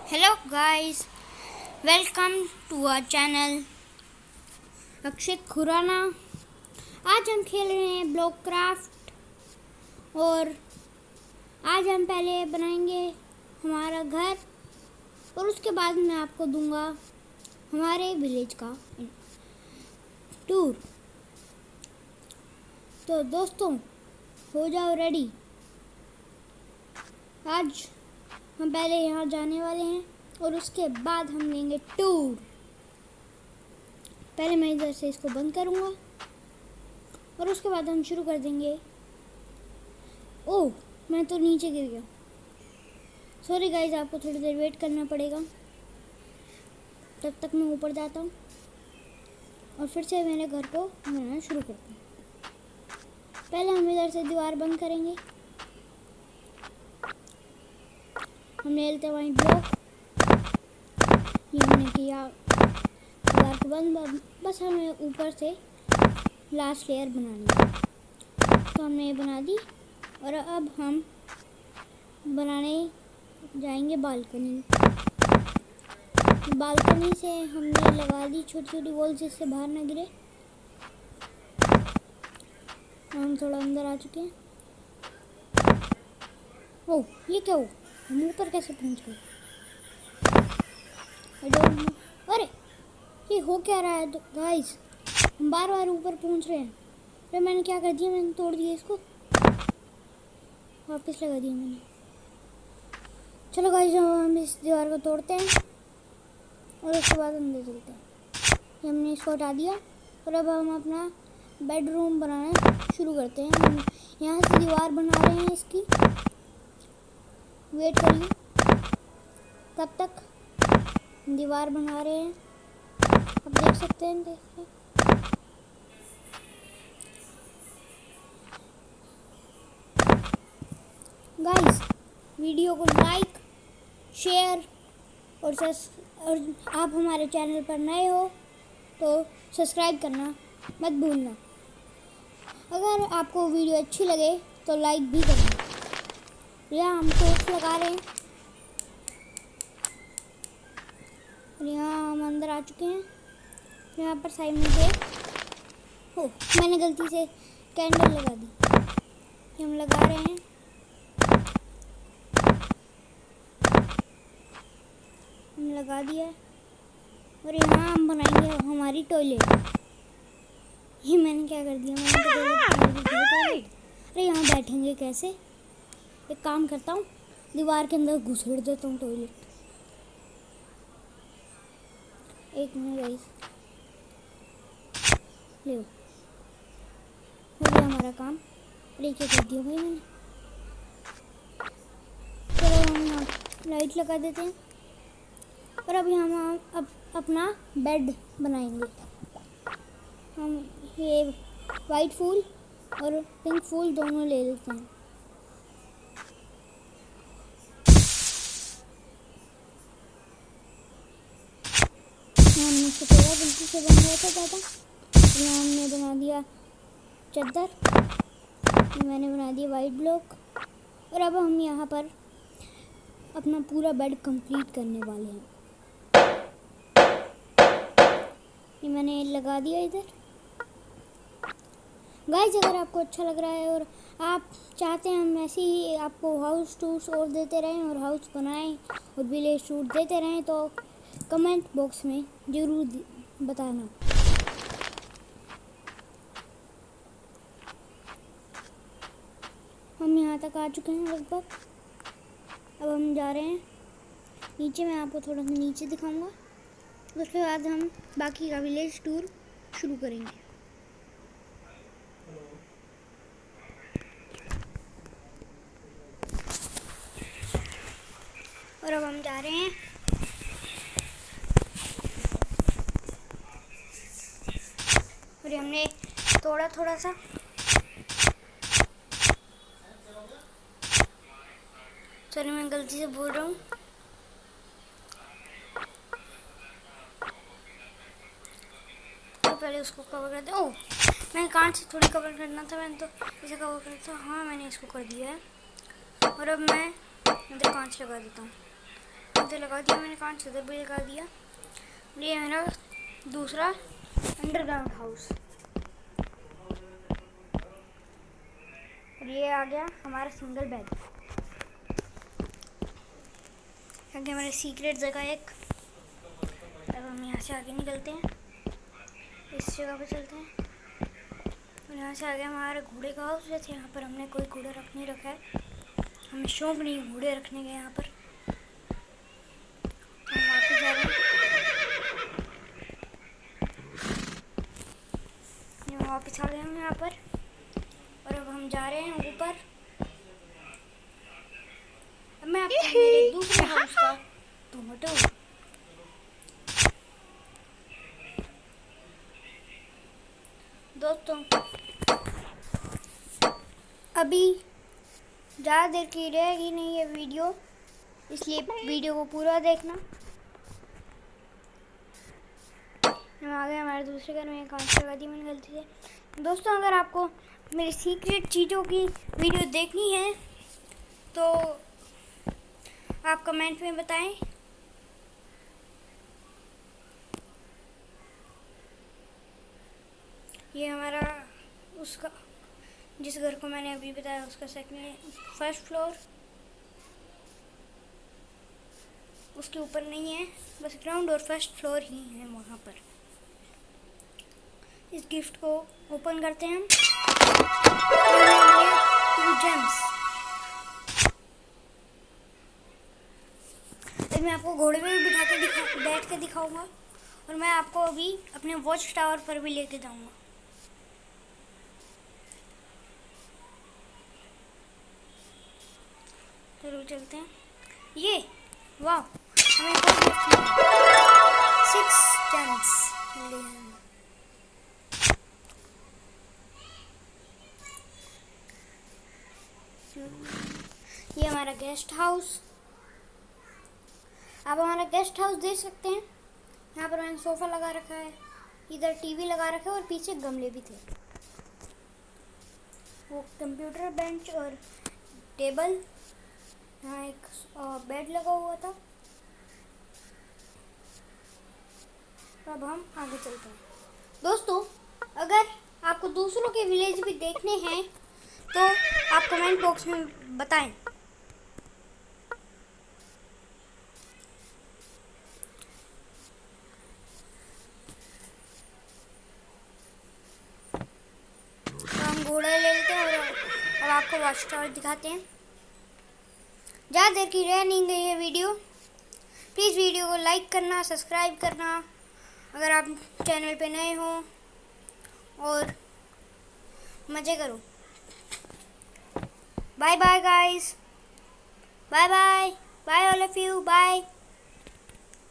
Hello guys, welcome to our channel Akshit Khurana. आज हम खेल रहे हैं ब्लॉक क्राफ्ट और आज हम पहले बनाएंगे हमारा घर और उसके बाद मैं आपको दूंगा हमारे विलेज का टूर। तो दोस्तों, हो जाओ रेडी। आज हम पहले यहाँ जाने वाले हैं और उसके बाद हम लेंगे टूर। पहले मैं इधर से इसको बंद करूँगा और उसके बाद हम शुरू कर देंगे। ओह, मैं तो नीचे गिर गया। सॉरी गाइस, आपको थोड़ी देर वेट करना पड़ेगा। तब तक मैं ऊपर जाता हूँ और फिर से मेरे घर को बनाना शुरू करता हूँ। पहले हम इधर से दीवार बंद करेंगे। हमने लेते वाइट ब्लॉक, ये हमने किया दीवार को बंद। बस हमें ऊपर से लास्ट लेयर बनानी है, तो हमने ये बना दी। और अब हम बनाने जाएंगे बालकनी। बालकनी से हमने लगा दी छोटी छोटी वॉल जिससे बाहर ना गिरे। हम थोड़ा अंदर आ चुके हैं। ओह, ये क्या हो? हम ऊपर कैसे पहुंच गए? अरे, ये हो क्या रहा है गाइस? हम बार बार ऊपर पहुंच रहे हैं। फिर मैंने क्या कर दिया? मैंने तोड़ दिया इसको, वापस लगा दिया मैंने। चलो गाइस, हम इस दीवार को तोड़ते हैं और उसके बाद अंदर चलते हैं। हमने इसको हटा दिया और अब हम अपना बेडरूम बनाना शुरू करते हैं। हम यहाँ से दीवार बना रहे हैं इसकी। वेट करिए, तब तक दीवार बना रहे हैं। आप देख सकते हैं, देखिए। गाइस, वीडियो को लाइक, शेयर और आप हमारे चैनल पर नए हो तो सब्सक्राइब करना मत भूलना। अगर आपको वीडियो अच्छी लगे तो लाइक भी करना। यहाँ हम टॉर्च लगा रहे हैं और यहाँ हम अंदर आ चुके हैं। यहाँ पर साइड में से मैंने गलती से कैंडल लगा दी। ये हम लगा रहे हैं। हम लगा दिया और यहाँ हम बनाएंगे हमारी टॉयलेट। ये मैंने क्या कर दिया? टॉयलेट। अरे, यहाँ बैठेंगे कैसे? एक काम करता हूँ, दीवार के अंदर घुसेड़ देता हूँ टॉयलेट। एक मिनट गाइस, ले हो गया हमारा काम। अरे, क्या कर दिया भाई मैंने? चलो हम यहाँ लाइट लगा देते हैं और अब हम अपना बेड बनाएंगे। हम ये वाइट फूल और पिंक फूल दोनों ले लेते हैं। हमने इसको तोड़ा, बिल्कुल से बन गया था ज़्यादा। यहाँ हमने बना दिया चादर। मैंने बना दिया वाइट ब्लॉक और अब हम यहाँ पर अपना पूरा बेड कंप्लीट करने वाले हैं। ये मैंने लगा दिया इधर। गाइस, अगर आपको अच्छा लग रहा है और आप चाहते हैं हम ऐसे ही आपको हाउस टूर्स और देते रहें और हाउस बनाएं और विलेज टूर देते रहें तो कमेंट बॉक्स में ज़रूर बताना। हम यहाँ तक आ चुके हैं लगभग। अब हम जा रहे हैं नीचे। मैं आपको थोड़ा सा नीचे दिखाऊंगा, उसके बाद हम बाकी का विलेज टूर शुरू करेंगे। और अब हम जा रहे हैं और हमने तोड़ा थोड़ा सा। सॉरी, मैं गलती से बोल रहा हूँ। तो पहले उसको कवर कर दे। ओह, मैं कांच से थोड़ी कवर करना था, मैंने तो इसे कवर करता था। हाँ, मैंने इसको कर दिया है और अब मैं इधर कांच लगा देता हूँ। तो लगा दिया मैंने, कांच उधर भी लगा दिया। ये मेरा दूसरा अंडरग्राउंड हाउस। और ये आ गया हमारा सिंगल बेड। आगे हमारी सीक्रेट जगह एक। अब हम यहाँ से आगे निकलते हैं, इस जगह पे चलते हैं। और यहाँ से आगे हमारा घोड़े का हाउस। वैसे यहाँ पर हमने कोई घोड़ा नहीं रखा है, हमें शौक नहीं घोड़े रखने का यहाँ पर। हम वापस जा रहे हैं, वापस आ गए हम यहाँ पर। और अब हम जा रहे हैं ऊपर। अब मैं आपको मेरे दूसरे हाउस का टोमेटो। दोस्तों अभी ज़्यादा देर की रहेगी नहीं ये वीडियो, इसलिए वीडियो को पूरा देखना। हम आ गए हमारे दूसरे घर में, कांच लगा दी मैंने गलती से। दोस्तों अगर आपको मेरी सीक्रेट चीज़ों की वीडियो देखनी है तो आप कमेंट में बताएं। ये हमारा उसका जिस घर को मैंने अभी बताया उसका फर्स्ट फ्लोर। उसके ऊपर नहीं है, बस ग्राउंड और फर्स्ट फ्लोर ही है वहाँ पर। इस गिफ्ट को ओपन करते हैं हम। 2 जेम्स। मैं आपको घोड़े में भी बिठा के बैठ के दिखाऊंगा, और मैं आपको अभी अपने वॉच टावर पर भी लेके जाऊंगा। चलो चलते हैं। ये वाह, हमें 6 जेम्स मिले हैं। ये हमारा गेस्ट हाउस। आप हमारा गेस्ट हाउस देख सकते हैं। यहाँ पर मैंने सोफ़ा लगा रखा है, इधर टीवी लगा रखा है और पीछे गमले भी थे। वो कंप्यूटर बेंच और टेबल, यहाँ एक बेड लगा हुआ था। अब हम आगे चलते हैं। दोस्तों अगर आपको दूसरों के विलेज भी देखने हैं तो आप कमेंट बॉक्स में बताएं। तो हम घोड़ा ले लेते हैं और अब आपको वॉच टावर दिखाते हैं। ज़्यादा देर की रह नहीं गई है वीडियो। प्लीज़ वीडियो को लाइक करना, सब्सक्राइब करना अगर आप चैनल पे नए हो, और मज़े करो। Bye bye guys, bye bye, bye all of you, bye.